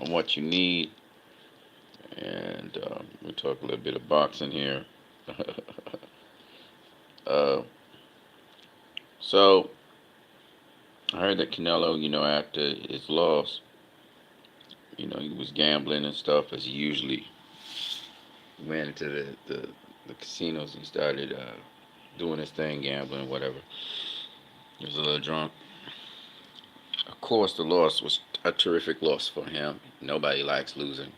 on what you need, and we'll talk a little bit of boxing here. uh, so I heard that Canelo, after his loss, he was gambling and stuff as he usually went into the casinos. He started doing his thing, gambling, whatever. He was a little drunk. Of course, the loss was a terrific loss for him. Nobody likes losing.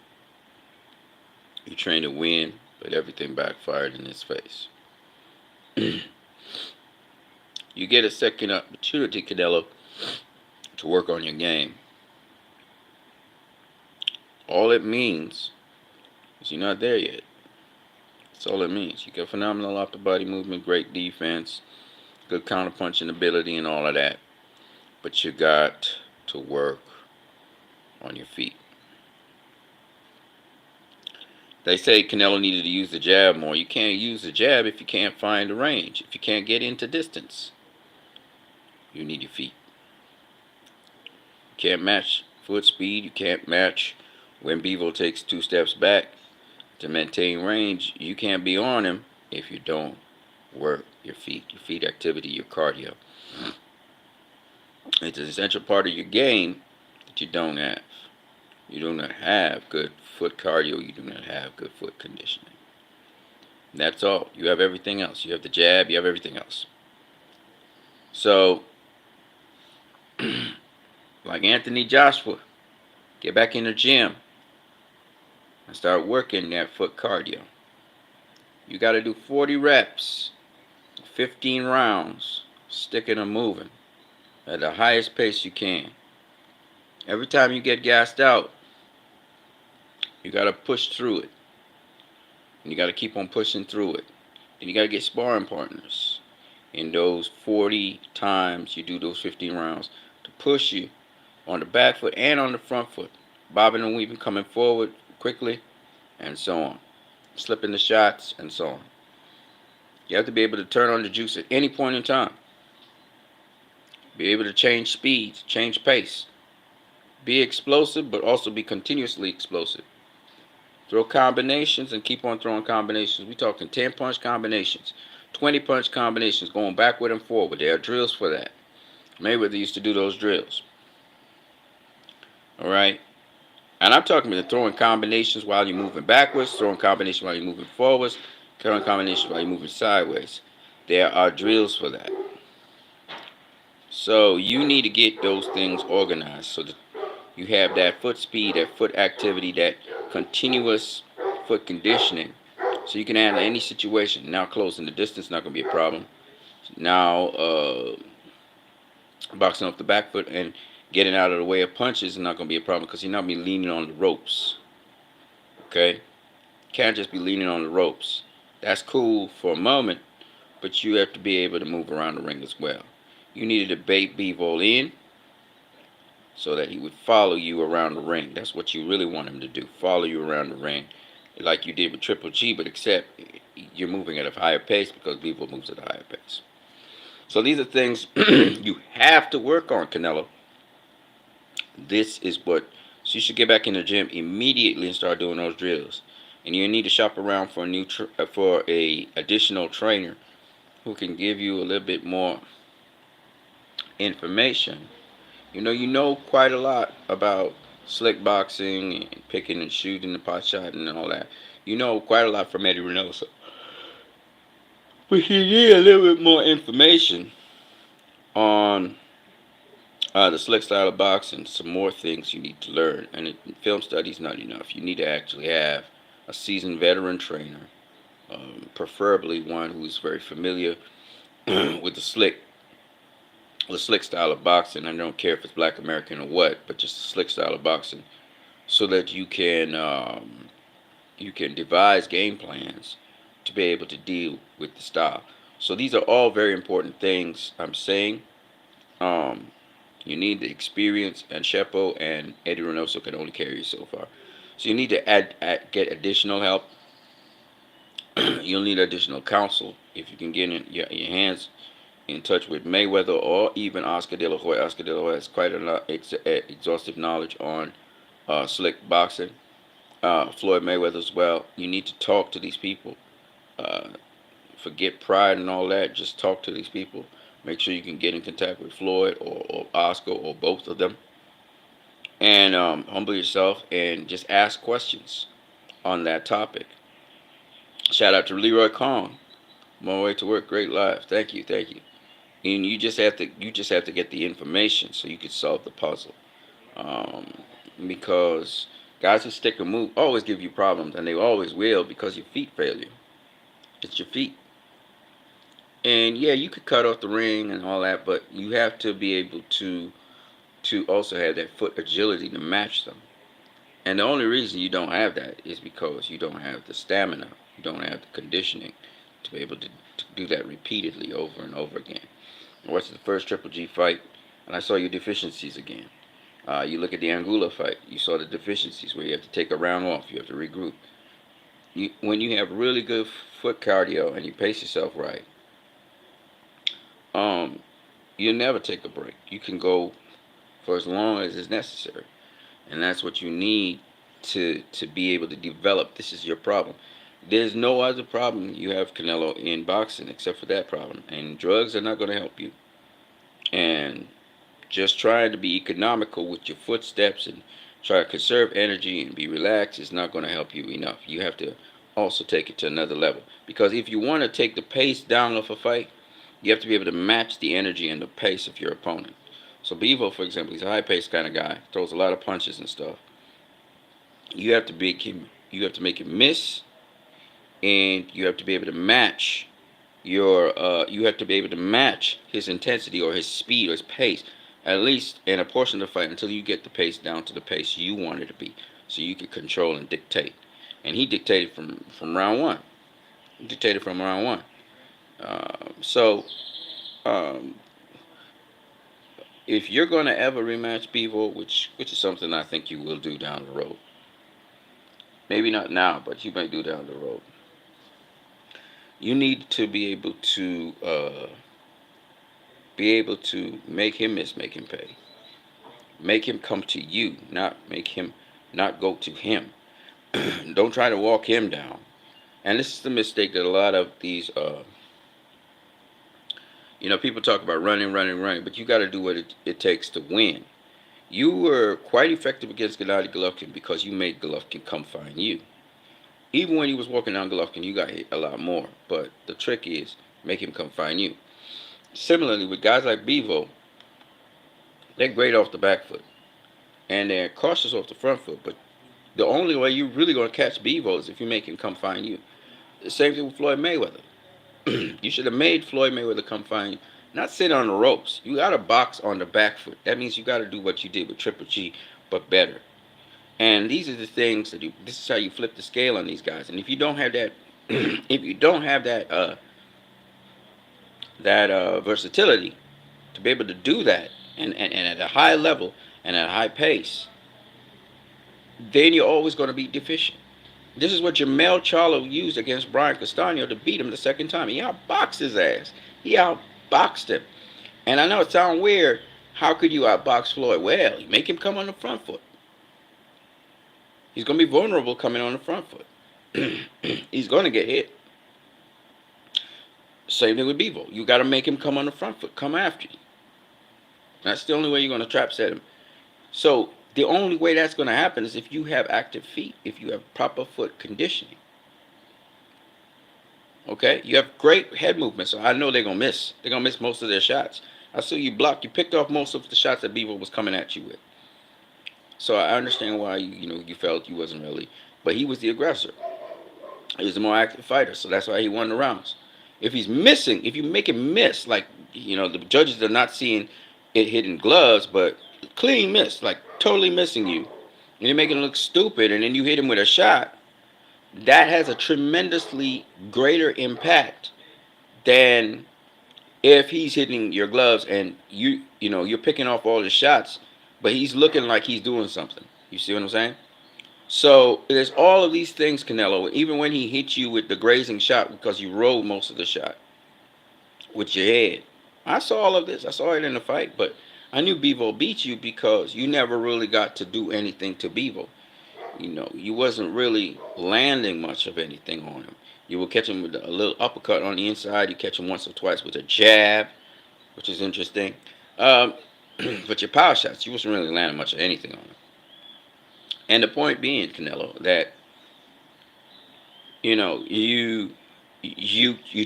He trained to win, but everything backfired in his face. You get a second opportunity, Canelo, to work on your game. All it means is you're not there yet. That's all it means. You got phenomenal off the body movement, great defense, good counterpunching ability, and all of that. But you got to work on your feet. They say Canelo needed to use the jab more. You can't use the jab if you can't find the range. If you can't get into distance, you need your feet. You can't match foot speed. You can't match when Bevo takes 2 steps back to maintain range. You can't be on him if you don't work your feet activity, your cardio. It's an essential part of your game that you don't have. You do not have good foot cardio. You do not have good foot conditioning. That's all. You have everything else. You have the jab. You have everything else. So, like Anthony Joshua, get back in the gym and start working that foot cardio. You got to do 40 reps, 15 rounds, sticking and moving at the highest pace you can. Every time you get gassed out, you got to push through it. And you got to keep on pushing through it. And you got to get sparring partners in those 40 times you do those 15 rounds to push you on the back foot and on the front foot. Bobbing and weaving, coming forward quickly, and so on. Slipping the shots, and so on. You have to be able to turn on the juice at any point in time. Be able to change speeds, change pace. Be explosive, but also be continuously explosive. Throw combinations and keep on throwing combinations. We're talking 10-punch combinations, 20-punch combinations, going backward and forward. There are drills for that. Mayweather used to do those drills. All right? And I'm talking about throwing combinations while you're moving backwards, throwing combinations while you're moving forwards, throwing combinations while you're moving sideways. There are drills for that. So you need to get those things organized so that you have that foot speed, that foot activity, that continuous foot conditioning, so you can handle any situation. Now closing the distance not going to be a problem. Now boxing off the back foot and getting out of the way of punches is not going to be a problem because you're not be leaning on the ropes. Okay? Can't just be leaning on the ropes. That's cool for a moment, but you have to be able to move around the ring as well. You needed to bait Bevo in so that he would follow you around the ring. That's what you really want him to do. Follow you around the ring like you did with Triple G, but except you're moving at a higher pace because Bevo moves at a higher pace. So these are things you have to work on, Canelo. This is what, so you should get back in the gym immediately and start doing those drills. And you need to shop around for a additional trainer who can give you a little bit more information. You know quite a lot about slick boxing and picking and shooting the pot shot and all that. You know quite a lot from Eddie Reynoso. But you need a little bit more information on the slick style of boxing. Some more things you need to learn. And film studies not enough. You need to actually have a seasoned veteran trainer, preferably one who's very familiar with the slick style of boxing. I don't care if it's Black American or what, but just a slick style of boxing, so that you can devise game plans to be able to deal with the style. So these are all very important things I'm saying. You need the experience, and Shepo and Eddie Reynoso can only carry you so far. So you need to get additional help. You'll need additional counsel if you can get your hands in touch with Mayweather or even Oscar De La Hoya. Oscar De La Hoya has quite a lot exhaustive knowledge on Slick Boxing, Floyd Mayweather as well. You need to talk to these people. Uh, Forget pride and all that. Just talk to these people. Make sure you can get in contact with Floyd or Oscar or both of them, and humble yourself and just ask questions on that topic. Shout out to Leroy Kong. On my way to work, great live. Thank you, thank you. And you just have to get the information so you can solve the puzzle. Um, because guys who stick and move always give you problems, and they always will because your feet fail you. It's your feet. And yeah, you could cut off the ring and all that, but you have to be able to also have that foot agility to match them. And the only reason you don't have that is because you don't have the stamina, you don't have the conditioning to be able to do that repeatedly over and over again. I watched the first Triple G fight, and I saw your deficiencies again. You look at the Anguilla fight, you saw the deficiencies where you have to take a round off, you have to regroup. When you have really good foot cardio and you pace yourself right, um, you'll never take a break. You can go for as long as is necessary, and that's what you need to be able to develop. This is your problem. There's no other problem you have, Canelo, in boxing except for that problem, and drugs are not going to help you. And just trying to be economical with your footsteps and try to conserve energy and be relaxed is not going to help you enough. You have to also take it to another level, because if you want to take the pace down of a fight, you have to be able to match the energy and the pace of your opponent. So Bevo, for example, he's a high-paced kind of guy, throws a lot of punches and stuff. You have to make him miss, and you have to be able to match his intensity or his speed or his pace, at least in a portion of the fight, until you get the pace down to the pace you want it to be, so you can control and dictate. And he dictated from round one. He dictated from round one. So um, if you're going to ever rematch Bevo, which is something I think you will do down the road, maybe not now, but you may do down the road, you need to be able to make him miss, make him pay, make him come to you, not make him not go to him. Don't try to walk him down. And this is the mistake that a lot of these, people talk about running, running, running, but you got to do what it takes to win. You were quite effective against Gennady Golovkin because you made Golovkin come find you. Even when he was walking down Golovkin, you got hit a lot more. But the trick is make him come find you. Similarly, with guys like Bevo, they're great off the back foot, and they're cautious off the front foot. But the only way you're really going to catch Bevo is if you make him come find you. The same thing with Floyd Mayweather. You should have made Floyd Mayweather come find you, not sit on the ropes. You got to box on the back foot. That means you got to do what you did with Triple G, but better. And these are the things this is how you flip the scale on these guys. And if you don't have that, if you don't have that versatility to be able to do that, and at a high level and at a high pace, then you're always going to be deficient. This is what Jamel Charlo used against Brian Castano to beat him the second time. He outboxed his ass. He outboxed him. And I know it sounds weird. How could you outbox Floyd? Well, you make him come on the front foot. He's going to be vulnerable coming on the front foot. He's going to get hit. Same thing with Bevo. You got to make him come on the front foot, come after you. That's the only way you're going to trap set him. So the only way that's going to happen is if you have active feet, if you have proper foot conditioning. Okay? You have great head movement, so I know they're going to miss. They're going to miss most of their shots. I saw you block. You picked off most of the shots that Bevo was coming at you with. So I understand why you felt you wasn't really. But he was the aggressor. He was the more active fighter, so that's why he won the rounds. If he's missing, if you make him miss, like, the judges are not seeing it hitting gloves, but clean miss, like totally missing you, and you're making him look stupid, and then you hit him with a shot, that has a tremendously greater impact than if he's hitting your gloves and you're picking off all the shots, but he's looking like he's doing something. You see what I'm saying? So there's all of these things, Canelo. Even when he hit you with the grazing shot, because you rolled most of the shot with your head. I saw all of this. I saw it in the fight, but I knew Bevo beat you because you never really got to do anything to Bevo. You wasn't really landing much of anything on him. You would catch him with a little uppercut on the inside. You catch him once or twice with a jab, which is interesting. Um, but your power shots, you wasn't really landing much of anything on him. And the point being, Canelo, that you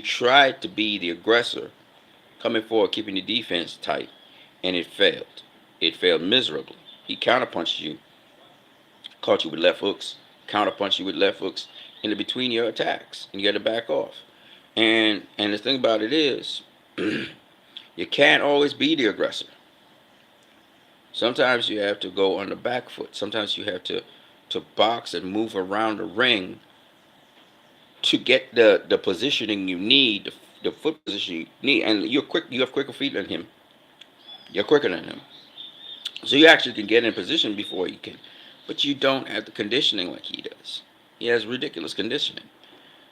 tried to be the aggressor, coming forward, keeping the defense tight, and it failed. It failed miserably. He counterpunched you, caught you with left hooks, counterpunched you with left hooks in between your attacks, and you got to back off. And the thing about it is, you can't always be the aggressor. Sometimes you have to go on the back foot. Sometimes you have to box and move around the ring to get the positioning you need, the foot position you need. And you're quick. You have quicker feet than him. You're quicker than him. So you actually can get in position before you can. But you don't have the conditioning like he does. He has ridiculous conditioning.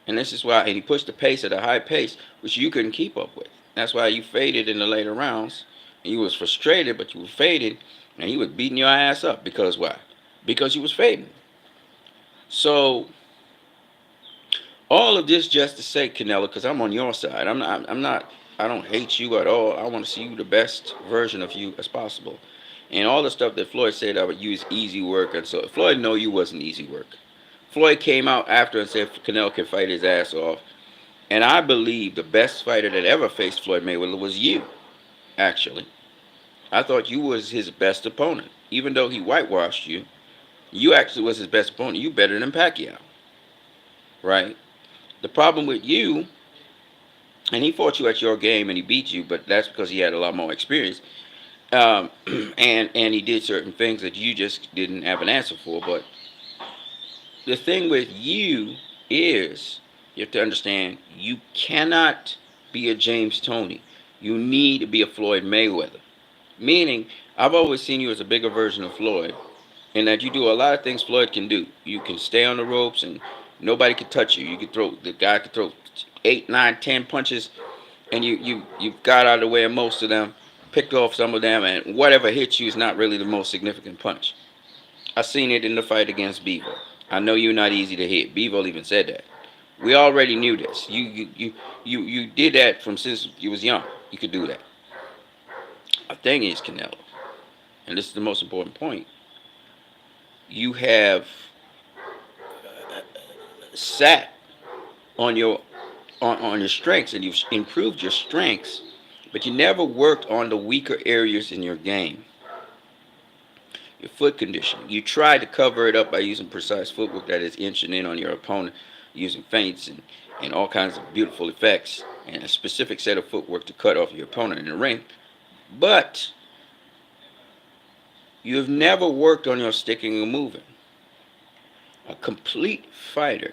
And this is why, and he pushed the pace at a high pace, which you couldn't keep up with. That's why you faded in the later rounds. And you was frustrated, but you were faded, and he was beating your ass up. Because why? Because you was fading. So all of this just to say, Canelo, because I'm on your side. I don't hate you at all. I want to see you the best version of you as possible. And all the stuff that Floyd said about you is easy work, and so Floyd know you wasn't easy work. Floyd came out after and said Canelo can fight his ass off. And I believe the best fighter that ever faced Floyd Mayweather was you, actually. I thought you was his best opponent. Even though he whitewashed you, you actually was his best opponent. You better than Pacquiao, right? The problem with you, and he fought you at your game and he beat you, but that's because he had a lot more experience. Um, and he did certain things that you just didn't have an answer for. But the thing with you is you have to understand you cannot be a James Toney. You need to be a Floyd Mayweather. Meaning, I've always seen you as a bigger version of Floyd, in that you do a lot of things Floyd can do. You can stay on the ropes and nobody can touch you. The guy could throw 8, 9, 10 punches, and you got out of the way of most of them, picked off some of them, and whatever hits you is not really the most significant punch. I seen it in the fight against Bevo. I know you're not easy to hit. Bevo even said that. We already knew this. You did that from since you was young. You could do that. The thing is, Canelo, and this is the most important point, you have sat on your strengths, and you've improved your strengths, but you never worked on the weaker areas in your game. Your foot conditioning. You tried to cover it up by using precise footwork that is inching in on your opponent, using feints and all kinds of beautiful effects, and a specific set of footwork to cut off your opponent in the ring. But you have never worked on your sticking and moving. A complete fighter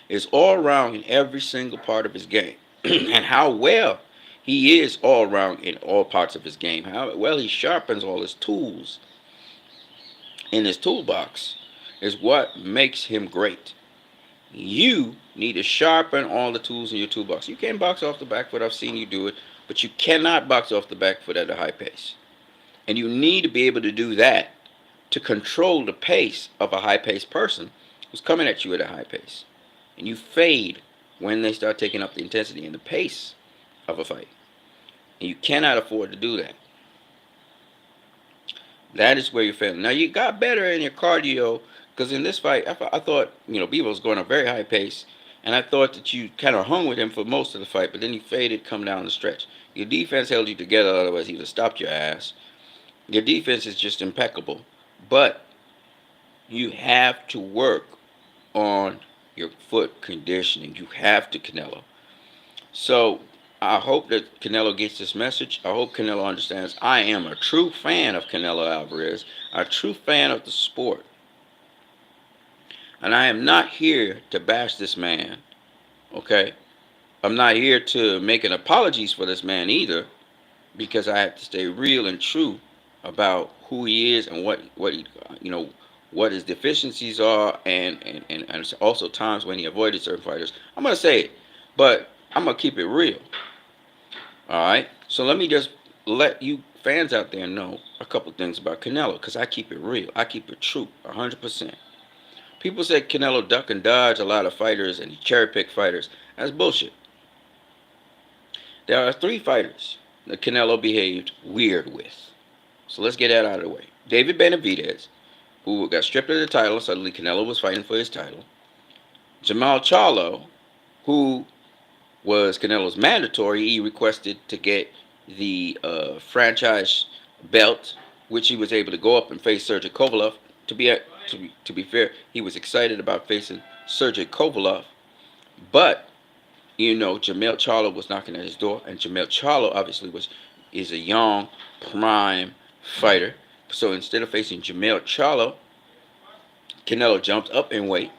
is all around in every single part of his game. And how well he is all around in all parts of his game, how well he sharpens all his tools in his toolbox, is what makes him great. You need to sharpen all the tools in your toolbox. You can box off the back foot. I've seen you do it. But you cannot box off the back foot at a high pace. And you need to be able to do that to control the pace of a high-paced person who's coming at you at a high pace. And you fade when they start taking up the intensity and the pace of a fight. And you cannot afford to do that. That is where you're failing. Now, you got better in your cardio, because in this fight, I thought, Bevo was going at a very high pace, and I thought that you kind of hung with him for most of the fight, but then you faded, come down the stretch. Your defense held you together, otherwise he would have stopped your ass. Your defense is just impeccable, but you have to work on your foot conditioning. You have to, Canelo. So I hope that Canelo gets this message. I hope Canelo understands I am a true fan of Canelo Alvarez, a true fan of the sport. And I am not here to bash this man, okay? I'm not here to make an apologies for this man either, because I have to stay real and true about who he is and what his deficiencies are, and also times when he avoided certain fighters. I'm gonna say it, but I'm gonna keep it real. All right. So let me just let you fans out there know a couple things about Canelo because I keep it real. I keep it true, 100%. People say Canelo duck and dodge a lot of fighters and he cherry pick fighters. That's bullshit. There are three fighters that Canelo behaved weird with. So let's get that out of the way. David Benavidez, who got stripped of the title, suddenly Canelo was fighting for his title. Jamal Charlo, who was Canelo's mandatory. He requested to get the franchise belt, which he was able to go up and face Sergey Kovalev. To be fair, he was excited about facing Sergey Kovalev, but Jamel Charlo was knocking at his door, and Jamel Charlo obviously is a young prime fighter. So instead of facing Jamel Charlo, Canelo jumped up in weight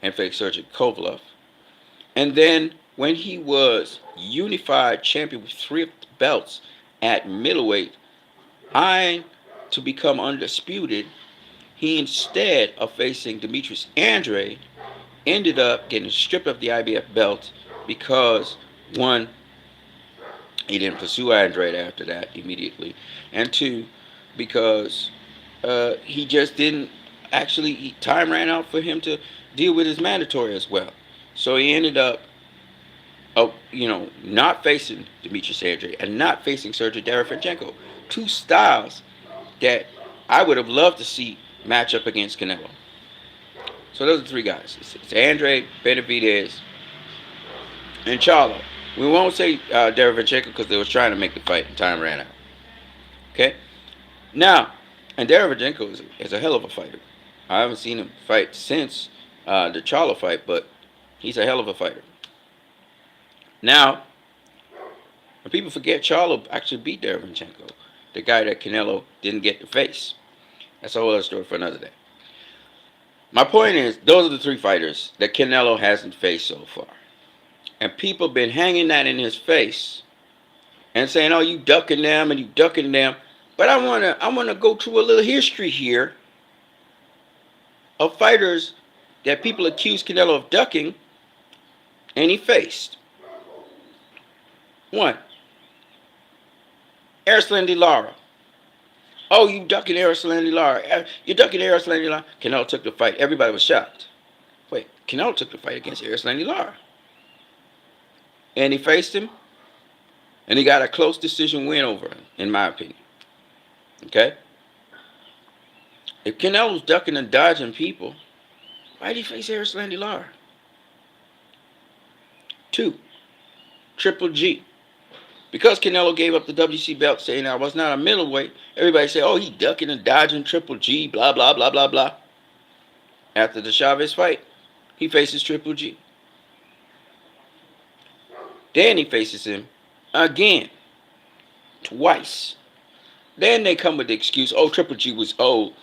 and faced Sergey Kovalev. And then when he was unified champion with three belts at middleweight, eyeing to become undisputed, he instead of facing Demetrius Andrade ended up getting stripped of the IBF belt because one, he didn't pursue Andrade after that immediately, and two, because he just didn't actually, time ran out for him to deal with his mandatory as well. So he ended up not facing Demetrius Andrade and not facing Sergey Derevyanchenko. Two styles that I would have loved to see match up against Canelo. So those are three guys. It's Andrade, Benavidez, and Charlo. We won't say Derevyanchenko because they was trying to make the fight and time ran out. Okay? Now, and Derevyanchenko is a hell of a fighter. I haven't seen him fight since the Charlo fight, but he's a hell of a fighter. Now, when people forget, Charlo actually beat Derevyanchenko, the guy that Canelo didn't get to face. That's a whole other story for another day. My point is, those are the three fighters that Canelo hasn't faced so far. And people have been hanging that in his face and saying, oh, you ducking them and you ducking them. But I wanna go through a little history here of fighters that people accuse Canelo of ducking and he faced. One, Erislandy Lara. Oh, you ducking Erislandy Lara. You're ducking Erislandy Lara. Canelo took the fight. Everybody was shocked. Wait, Canelo took the fight against Erislandy Lara. And he faced him. And he got a close decision win over him, in my opinion. Okay? If Canelo's ducking and dodging people, why did he face Erislandy Lara? Two, Triple G. Because Canelo gave up the WC belt saying I was not a middleweight, everybody said, oh, he ducking and dodging Triple G, blah, blah, blah, blah, blah. After the Chavez fight, he faces Triple G. Then he faces him again, twice. Then they come with the excuse, oh, Triple G was old.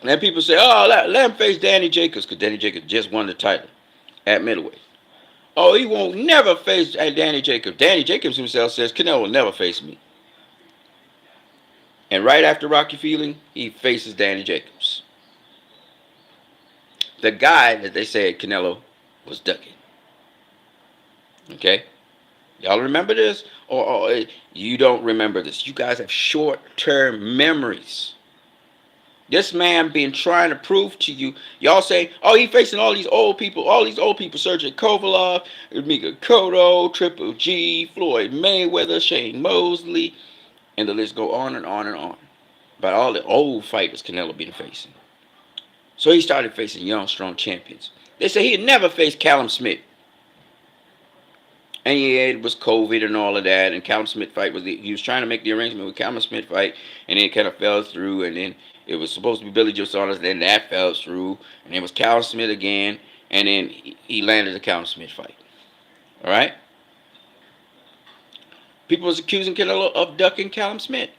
And then people say, oh, let him face Danny Jacobs, because Danny Jacobs just won the title at middleweight. Oh, he won't never face Danny Jacobs. Danny Jacobs himself says, Canelo will never face me. And right after Rocky Fielding, he faces Danny Jacobs. The guy that they said Canelo was ducking. Okay? Y'all remember this? Or you don't remember this? You guys have short-term memories. This man been trying to prove to you. Y'all say, oh, he facing all these old people, Sergey Kovalev, Mika Cotto, Triple G, Floyd Mayweather, Shane Mosley, and the list go on and on and on. About all the old fighters Canelo been facing. So he started facing young, strong champions. They say he had never faced Callum Smith. And yeah, it was COVID and all of that, and Callum Smith fight he was trying to make the arrangement with Callum Smith fight, and then it kind of fell through, and then it was supposed to be Billy Joe Saunders, then that fell through, and it was Callum Smith again, and then he landed the Callum Smith fight. All right? People was accusing Canelo of ducking Callum Smith.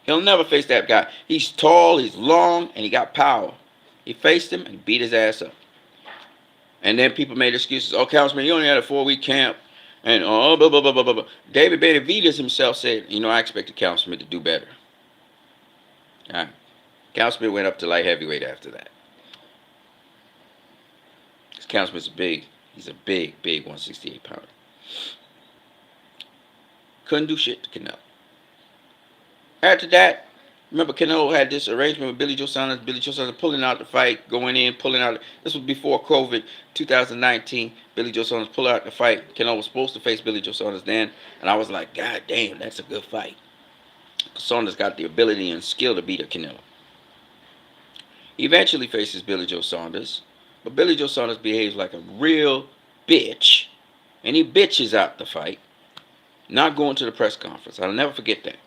He'll never face that guy. He's tall, he's long, and he got power. He faced him and beat his ass up. And then people made excuses. Oh, Callum Smith, you only had a 4-week camp. And blah, blah, blah, blah, blah. David Benavidez himself said, I expected Callum Smith to do better. All right. Callum Smith went up to light heavyweight after that. Callum Smith's big. He's a big 168 pounder. Couldn't do shit to Canelo. After that, remember Canelo had this arrangement with Billy Joe Saunders. Billy Joe Saunders pulling out the fight, going in, pulling out. This was before COVID, 2019. Billy Joe Saunders pulled out the fight. Canelo was supposed to face Billy Joe Saunders then, and I was like, God damn, that's a good fight. Saunders got the ability and skill to beat a Canelo. He eventually faces Billy Joe Saunders, but Billy Joe Saunders behaves like a real bitch, and he bitches out the fight, not going to the press conference. I'll never forget that.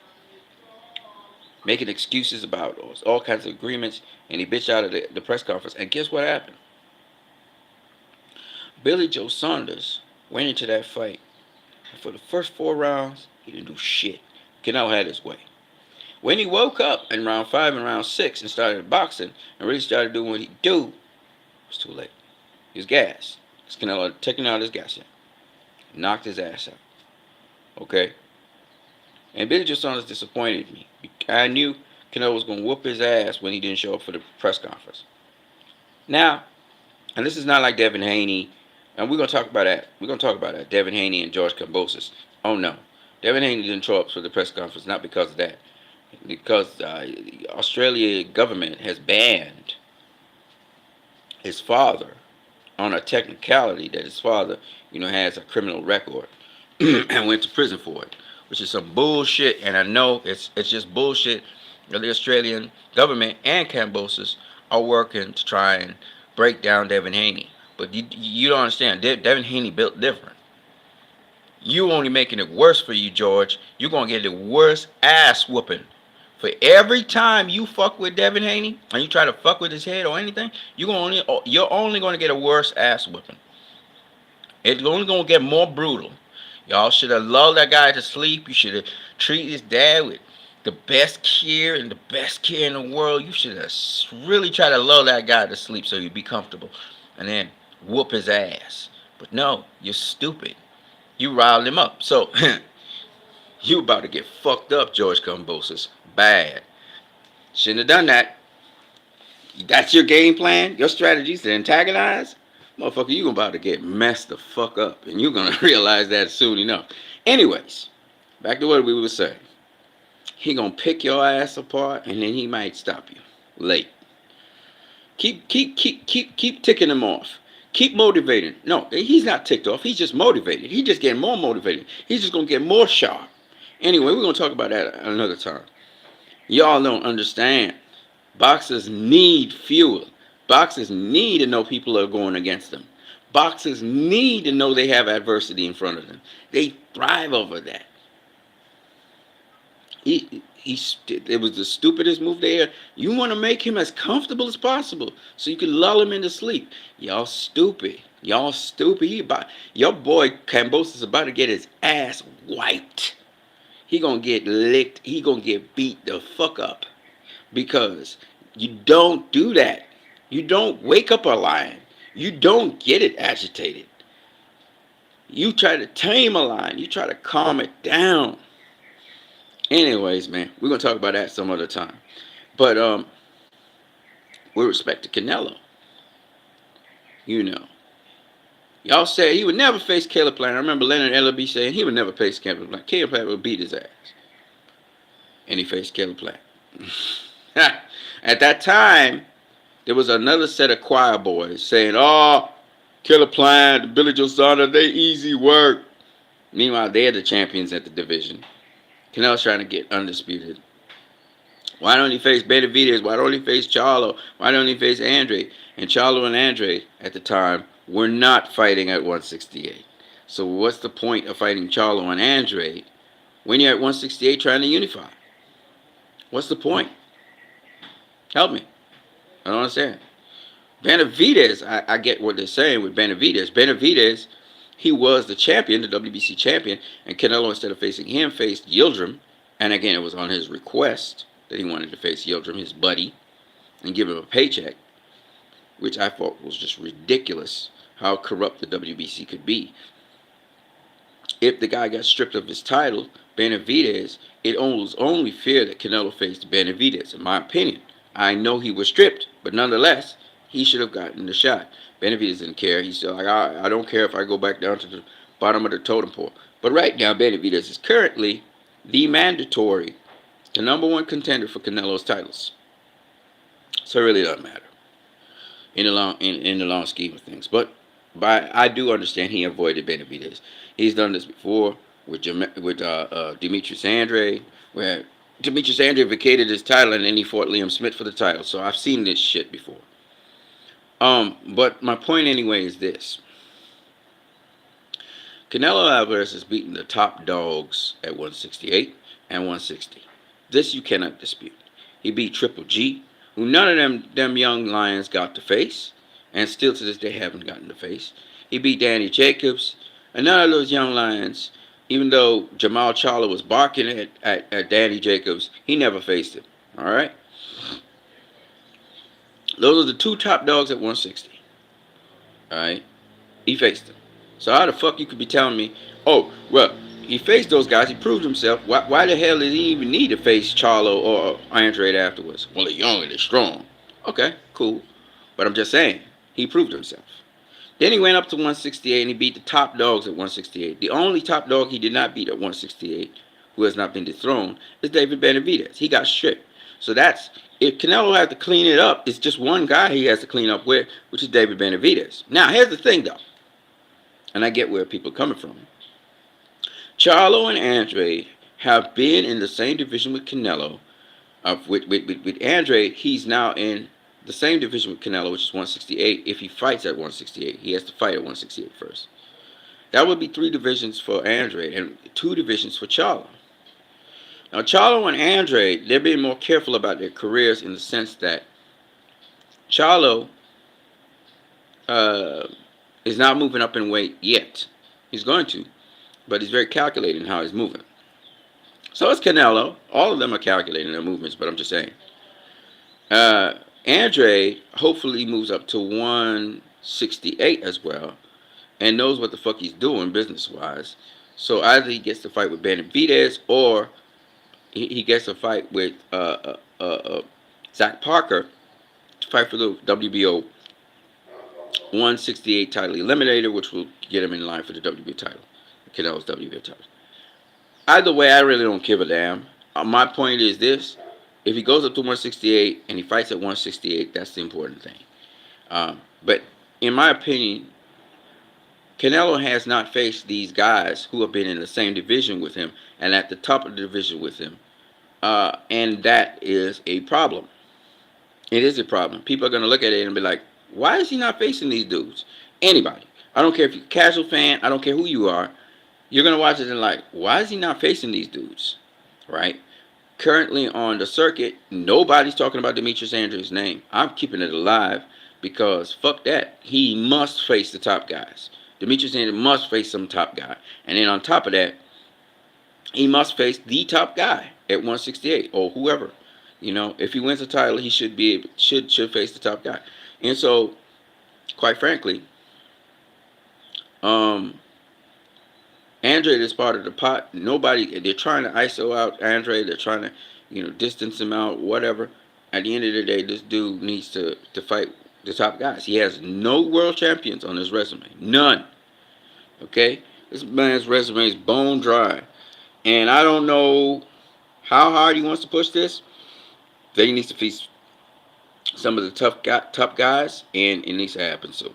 Making excuses about all kinds of agreements, and he bitched out of the press conference. And guess what happened? Billy Joe Saunders went into that fight, and for the first 4 rounds, he didn't do shit. Canelo had his way. When he woke up in round 5 and round 6 and started boxing and really started doing what he do, it was too late. He was gassed. Canelo had taken out his gas, knocked his ass out. Okay? And Billy Joe Saunders disappointed me. I knew Canelo was going to whoop his ass when he didn't show up for the press conference. Now, and this is not like Devin Haney, and we're going to talk about that. We're going to talk about that. Devin Haney and George Kambosos. Oh, no. Devin Haney didn't show up for the press conference, not because of that. Because the Australia government has banned his father on a technicality that his father, has a criminal record and went to prison for it, which is some bullshit. And I know it's just bullshit. The Australian government and Kambosos are working to try and break down Devin Haney. But you don't understand. Devin Haney built different. You only making it worse for you, George. You're going to get the worst ass whooping. For every time you fuck with Devin Haney and you try to fuck with his head or anything, you're only going to get a worse ass whipping. It's only going to get more brutal. Y'all should have lulled that guy to sleep. You should have treated his dad with the best care and the best care in the world. You should have really tried to lull that guy to sleep so he'd be comfortable and then whoop his ass. But no, you're stupid. You riled him up. So, you about to get fucked up, George Kambosos. Bad. Shouldn't have done that. That's your game plan? Your strategies to antagonize? Motherfucker, you about to get messed the fuck up. And you're going to realize that soon enough. Anyways, back to what we were saying. He going to pick your ass apart and then he might stop you. Late. Keep ticking him off. Keep motivating. No, he's not ticked off. He's just motivated. He's just getting more motivated. He's just going to get more sharp. Anyway, we're going to talk about that another time. Y'all don't understand. Boxers need fuel. Boxers need to know people are going against them. Boxers need to know they have adversity in front of them. They thrive over that. It was the stupidest move there. You want to make him as comfortable as possible so you can lull him into sleep. Y'all stupid. Y'all stupid. Your boy Kambosos is about to get his ass wiped. He gonna get licked. He gonna get beat the fuck up. Because you don't do that. You don't wake up a lion. You don't get it agitated. You try to tame a lion. You try to calm it down. Anyways, man, we're gonna talk about that some other time. But with respect to Canelo, y'all said he would never face Caleb Plant. I remember Leonard Ellerby saying he would never face Caleb Plant. Caleb Plant would beat his ass. And he faced Caleb Plant. At that time, there was another set of choir boys saying, oh, Caleb Plant, Billy Joe Saunders, they easy work. Meanwhile, they're the champions at the division. Canelo's trying to get undisputed. Why don't he face Benavidez? Why don't he face Charlo? Why don't he face Andre? And Charlo and Andre, at the time, were not fighting at 168. So what's the point of fighting Charlo and Andre when you're at 168 trying to unify? What's the point? Help me. I don't understand. Benavidez, I get what they're saying with Benavidez. Benavidez, he was the champion, the WBC champion, and Canelo, instead of facing him, faced Yildirim. And again, it was on his request that he wanted to face Yildirim, his buddy, and give him a paycheck, which I thought was just ridiculous how corrupt the WBC could be. If the guy got stripped of his title, Benavidez, it was only fair that Canelo faced Benavidez, in my opinion. I know he was stripped, but nonetheless, he should have gotten the shot. Benavidez didn't care. He said, like, I don't care if I go back down to the bottom of the totem pole. But right now, Benavidez is currently the mandatory the number one contender for Canelo's titles. So it really doesn't matter in the long scheme of things. But I do understand he avoided Benavidez. He's done this before with Demetrius Andre, where Demetrius Andre vacated his title and then he fought Liam Smith for the title. So I've seen this shit before. But my point anyway is this: Canelo Alvarez has beaten the top dogs at 168 and 160. This you cannot dispute. He beat Triple G, who none of them young lions got to face, and still to this day haven't gotten to face. He beat Danny Jacobs, and none of those young lions, even though Jamal Charlo was barking at Danny Jacobs, he never faced him. All right? Those are the two top dogs at 160. All right? He faced them. So how the fuck you could be telling me, oh, well, he faced those guys, he proved himself. Why the hell did he even need to face Charlo or Andrade afterwards? Well, they're young and they're strong. Okay, cool. But I'm just saying, he proved himself. Then he went up to 168 and he beat the top dogs at 168. The only top dog he did not beat at 168, who has not been dethroned, is David Benavidez. He got stripped. So that's, if Canelo has to clean it up, it's just one guy he has to clean up with, which is David Benavidez. Now, here's the thing, though. And I get where people are coming from. Charlo and Andrade have been in the same division with Canelo. With Andrade, he's now in the same division with Canelo, which is 168. If he fights at 168, he has to fight at 168 first. That would be 3 divisions for Andrade and 2 divisions for Charlo. Now, Charlo and Andrade, they're being more careful about their careers in the sense that Charlo is not moving up in weight yet. He's going to, but he's very calculated in how he's moving. So is Canelo. All of them are calculating their movements, but I'm just saying. Andre hopefully moves up to 168 as well and knows what the fuck he's doing business-wise. So either he gets to fight with Benavidez or he gets a fight with Zach Parker to fight for the WBO 168 title eliminator, which will get him in line for the WBO title, Canelo's WBO title. Either way, I really don't give a damn. My point is this: if he goes up to 168 and he fights at 168, that's the important thing. But in my opinion, Canelo has not faced these guys who have been in the same division with him and at the top of the division with him, and that is a problem. It is a problem. People are going to look at it and be like, why is he not facing these dudes? Anybody. I don't care if you're a casual fan. I don't care who you are. You're going to watch it and like, why is he not facing these dudes? Right? Currently on the circuit, nobody's talking about Demetrius Andrews' name. I'm keeping it alive because fuck that. He must face the top guys. Demetrius Andrews must face some top guy. And then on top of that, he must face the top guy at 168 or whoever. You know, if he wins the title, he should be able, should face the top guy. And so, quite frankly, Andre is part of the pot. Nobody, they're trying to ISO out Andre. They're trying to, distance him out, whatever. At the end of the day, this dude needs to fight the top guys. He has no world champions on his resume. None. Okay? This man's resume is bone dry. And I don't know how hard he wants to push this. Then he needs to face some of the tough guys, and it needs to happen soon.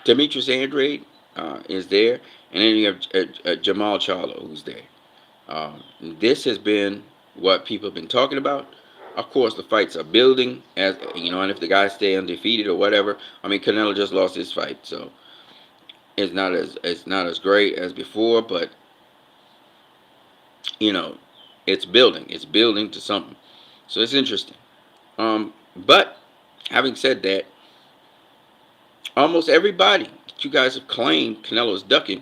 Demetrius Andrade is there, and then you have Jamal Charlo who's there. This has been what people have been talking about. Of course, the fights are building, as and if the guys stay undefeated or whatever. I mean, Canelo just lost his fight, so it's not as great as before, but it's building. It's building to something. So it's interesting. But having said that, almost everybody that you guys have claimed Canelo's ducking,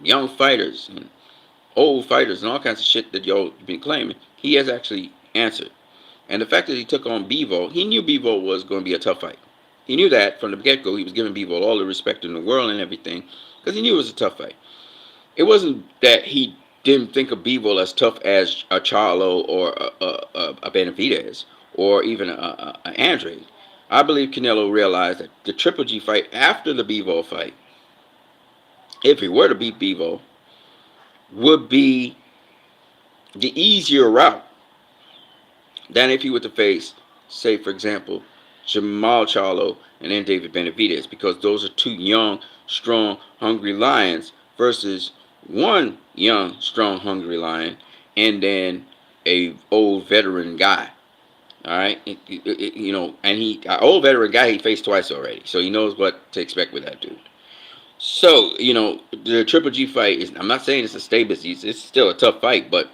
young fighters and old fighters and all kinds of shit that y'all been claiming, he has actually answered. And the fact that he took on Bivol, he knew Bivol was going to be a tough fight. He knew that from the get-go. He was giving Bivol all the respect in the world and everything because he knew it was a tough fight. It wasn't that he didn't think of Bivol as tough as a Charlo or a Benavidez or even a Andre. I believe Canelo realized that the Triple G fight after the Bivol fight, if he were to beat Bivol, would be the easier route than if he were to face, say, for example, Jamal Charlo and then David Benavidez, because those are two young, strong, hungry lions versus one young, strong, hungry lion and then a old veteran guy. All right, and he, an old veteran guy, he faced twice already, so he knows what to expect with that dude. So the Triple G fight is. I'm not saying it's a stable. It's still a tough fight, but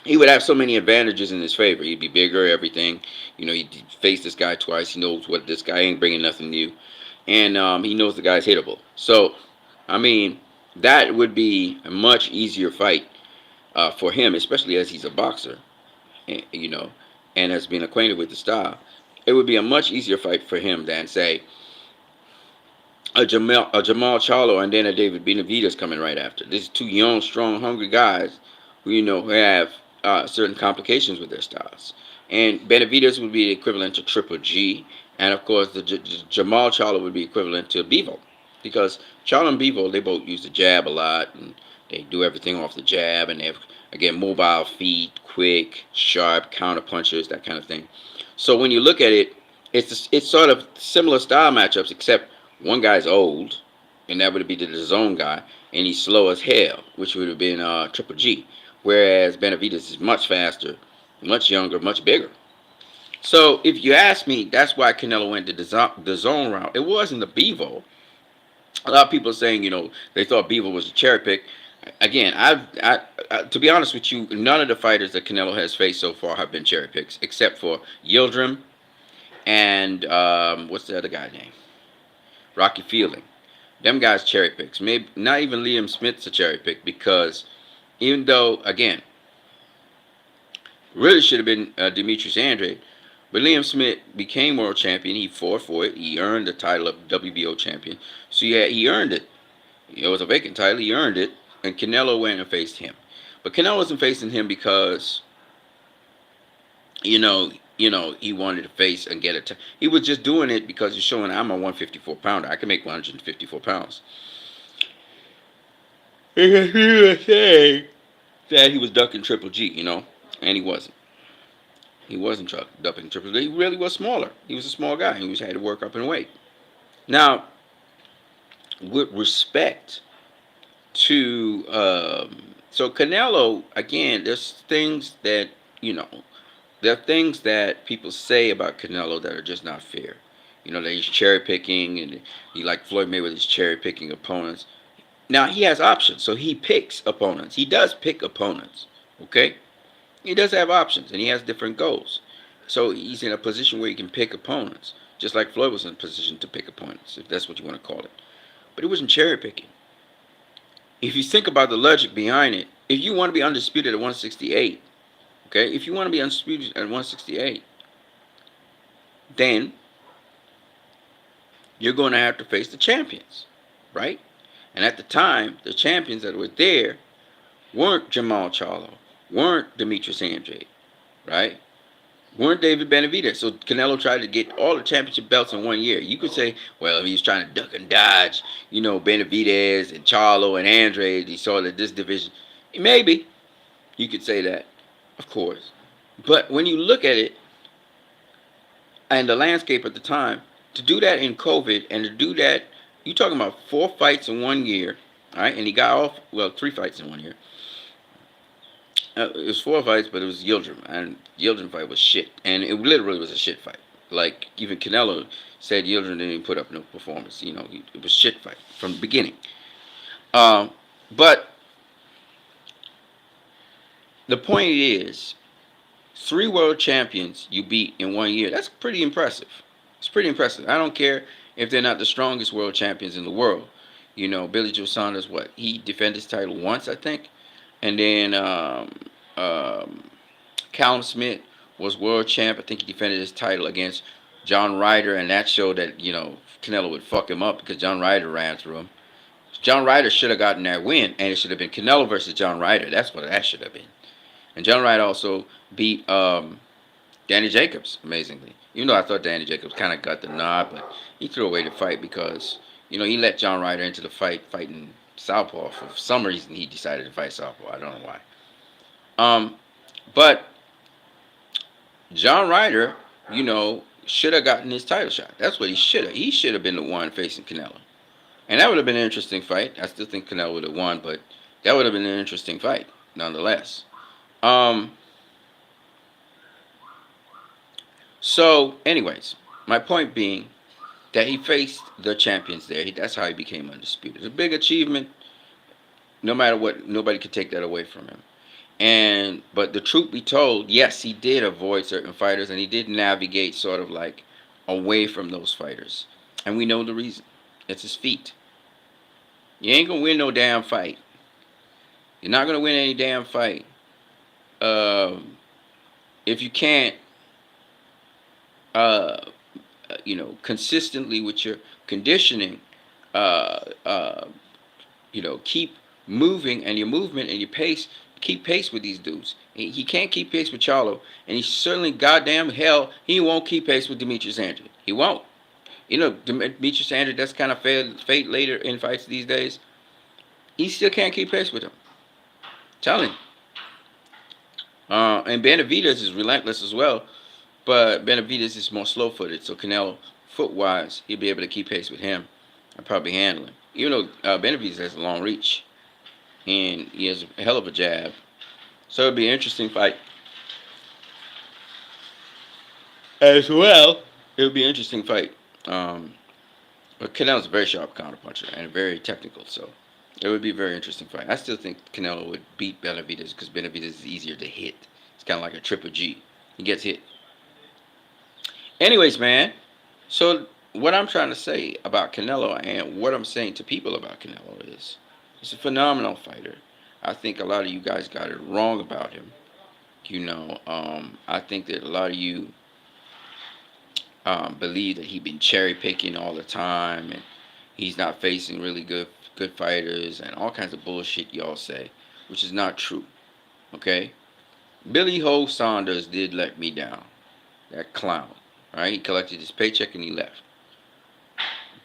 he would have so many advantages in his favor. He'd be bigger, everything. He'd face this guy twice. He knows what this guy ain't bringing nothing new, and he knows the guy's hittable. So, I mean, that would be a much easier fight for him, especially as he's a boxer, and has been acquainted with the style. It would be a much easier fight for him than say a Jamal Charlo and then a David Benavidez coming right after. These two young, strong, hungry guys who who have certain complications with their styles. And Benavidez would be equivalent to Triple G, and of course the Jamal Charlo would be equivalent to Bevo, because Charlo and Bevo, they both use the jab a lot and they do everything off the jab, and they have, again, mobile feet, quick, sharp counter punchers, that kind of thing. So when you look at it, it's sort of similar style matchups, except one guy's old, and that would be the zone guy, and he's slow as hell, which would have been Triple G. Whereas Benavidez is much faster, much younger, much bigger. So if you ask me, that's why Canelo went the zone route. It wasn't the Bevo. A lot of people are saying, they thought Bevo was a cherry pick. Again, to be honest with you, none of the fighters that Canelo has faced so far have been cherry picks, except for Yildirim and what's the other guy name? Rocky Fielding. Them guys cherry picks. Maybe not even Liam Smith's a cherry pick, because even though, again, really should have been Demetrius Andrade, but Liam Smith became world champion. He fought for it. He earned the title of WBO champion. So yeah, he earned it. It was a vacant title. He earned it, and Canelo went and faced him. But Canelo wasn't facing him because he wanted to face and get it. He was just doing it because he's showing, I'm a 154 pounder. I can make 154 pounds. He was saying that he was ducking Triple G, and he wasn't. He wasn't ducking Triple G. He really was smaller. He was a small guy. He had to work up in weight. Now, with respect to so Canelo, again, there's things that there are things that people say about Canelo that are just not fair. That he's cherry picking, and he, like Floyd Mayweather's cherry picking opponents. Now he has options, so he picks opponents. He does pick opponents. Okay, he does have options, and he has different goals. So he's in a position where he can pick opponents, just like Floyd was in a position to pick opponents, if that's what you want to call it. But he wasn't cherry picking. If you think about the logic behind it, if you want to be undisputed at 168, okay, if you want to be undisputed at 168, then you're going to have to face the champions, right? And at the time, the champions that were there weren't Jamal Charlo, weren't Demetrius Andrade, right? Weren't David Benavidez. So Canelo tried to get all the championship belts in 1 year. You could say, well, he was trying to duck and dodge, Benavidez and Charlo and Andrade. He saw that this division, maybe you could say that, of course. But when you look at it and the landscape at the time, to do that in COVID and to do that, you're talking about 4 fights in 1 year, all right? And he got off, 3 fights in 1 year. It was 4 fights, but it was Yildirim, and Yildirim fight was shit, and it literally was a shit fight. Like, even Canelo said Yildirim didn't even put up no performance. It was shit fight from the beginning. But the point is, 3 world champions you beat in 1 year. That's pretty impressive. It's pretty impressive. I don't care if they're not the strongest world champions in the world. Billy Joe Saunders, he defended his title once, I think. And then Callum Smith was world champ. I think he defended his title against John Ryder, and that showed that, Canelo would fuck him up because John Ryder ran through him. John Ryder should have gotten that win, and it should have been Canelo versus John Ryder. That's what that should have been. And John Ryder also beat Danny Jacobs, amazingly. Even though I thought Danny Jacobs kind of got the nod, but he threw away the fight because, he let John Ryder into the fight, fighting southpaw. For some reason, he decided to fight southpaw. I don't know why. Um, but John Ryder, should have gotten his title shot. That's what he should have. He should have been the one facing Canelo. And that would have been an interesting fight. I still think Canelo would have won, but that would have been an interesting fight, nonetheless. Um, anyways, my point being that he faced the champions there. That's how he became undisputed. It's a big achievement. No matter what, nobody could take that away from him. But the truth be told, yes, he did avoid certain fighters, and he did navigate sort of like away from those fighters. And we know the reason. It's his feet. You ain't gonna win no damn fight. You're not gonna win any damn fight if you can't, uh, consistently with your conditioning, uh, uh, keep moving and your movement and your pace, keep pace with these dudes. He can't keep pace with Charlo, and he certainly, goddamn hell, he won't keep pace with Demetrius Andrew. He won't. Demetrius Andrew, that's kind of fate later in fights these days. He still can't keep pace with him. Tell him. And Benavidez is relentless as well, but Benavidez is more slow-footed, so Canelo, foot-wise, he'll be able to keep pace with him and probably handle him. Benavidez has a long reach, and he has a hell of a jab. So it'll be an interesting fight. As well, it'll be an interesting fight. But Canelo's a very sharp counterpuncher and very technical, so it would be a very interesting fight. I still think Canelo would beat Benavidez because Benavidez is easier to hit. It's kind of like a triple G. He gets hit. Anyways, man, so what I'm trying to say about Canelo and what I'm saying to people about Canelo is he's a phenomenal fighter. I think a lot of you guys got it wrong about him. I think that a lot of you believe that he's been cherry picking all the time and he's not facing really good fighters and all kinds of bullshit y'all say, which is not true. Okay, Billy Ho Saunders did let me down. That clown. All right, he collected his paycheck and he left.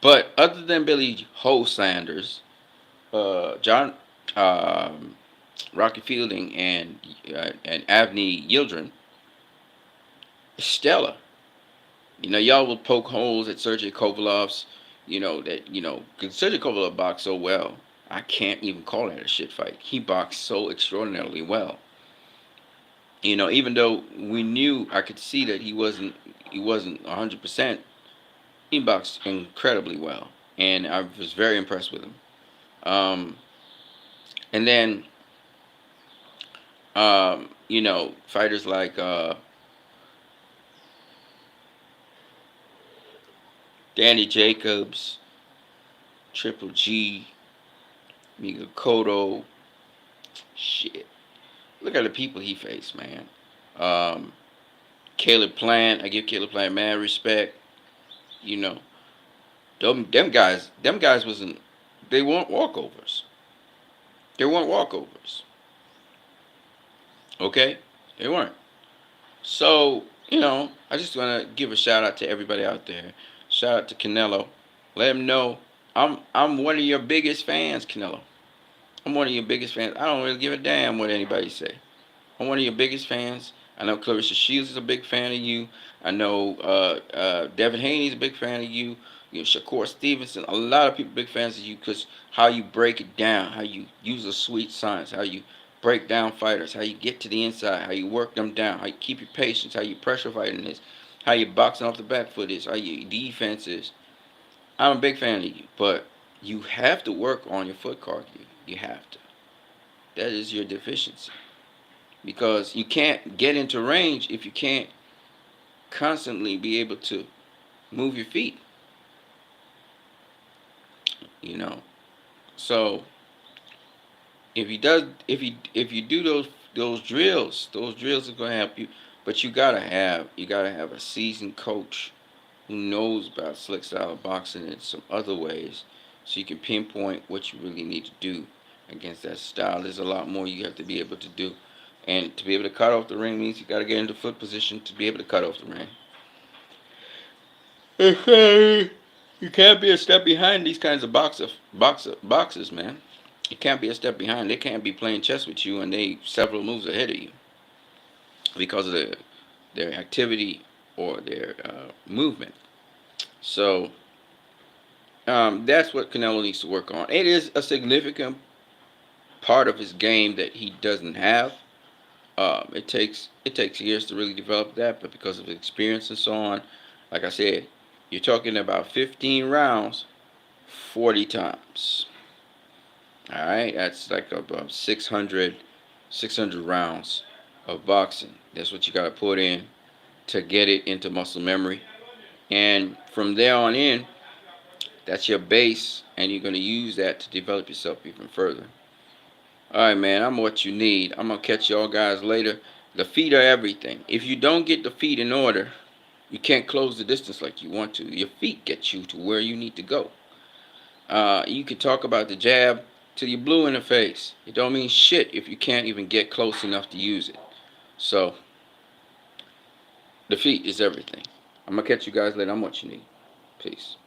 But other than Billy Ho Sanders, John Rocky Fielding and Avni Yildirim, stellar. Y'all will poke holes at Sergey Kovalov's. Because Sergey Kovalov boxed so well, I can't even call that a shit fight. He boxed so extraordinarily well. Even though we knew, I could see that he wasn't 100%. He boxed incredibly well, and I was very impressed with him. And then, fighters like Danny Jacobs, Triple G, Miguel Cotto, shit. Look at the people he faced, man. Caleb Plant, I give Caleb Plant mad respect. Them guys wasn't. They weren't walkovers. They weren't walkovers. Okay, they weren't. So I just want to give a shout out to everybody out there. Shout out to Canelo. Let him know I'm one of your biggest fans, Canelo. I'm one of your biggest fans. I don't really give a damn what anybody say. I'm one of your biggest fans. I know Clarissa Shields is a big fan of you. I know Devin Haney is a big fan of you. Shakur Stevenson. A lot of people big fans of you because how you break it down, how you use a sweet science, how you break down fighters, how you get to the inside, how you work them down, how you keep your patience, how you pressure fighting is, how you boxing off the back foot is, how your defense is. I'm a big fan of you, but you have to work on your foot cardio. You have to. That is your deficiency. Because you can't get into range if you can't constantly be able to move your feet. So if you do those drills are gonna help you. But you gotta have a seasoned coach who knows about slick style of boxing and some other ways, so you can pinpoint what you really need to do against that style. There's a lot more you have to be able to do. And to be able to cut off the ring means you got to get into foot position to be able to cut off the ring. You can't be a step behind these kinds of boxers, man. You can't be a step behind. They can't be playing chess with you and they several moves ahead of you because of their activity or their movement. So that's what Canelo needs to work on. It is a significant part of his game that he doesn't have. It takes years to really develop that, but because of experience and so on, like I said, you're talking about 15 rounds, 40 times. All right, that's like about 600 rounds of boxing. That's what you got to put in to get it into muscle memory, and from there on in, that's your base, and you're going to use that to develop yourself even further. All right, man, I'm what you need. I'm gonna catch y'all guys later. The feet are everything. If you don't get the feet in order, you can't close the distance like you want to. Your feet get you to where you need to go. You can talk about the jab till you're blue in the face. It don't mean shit if you can't even get close enough to use it. So the feet is everything. I'm gonna catch you guys later. I'm what you need. Peace.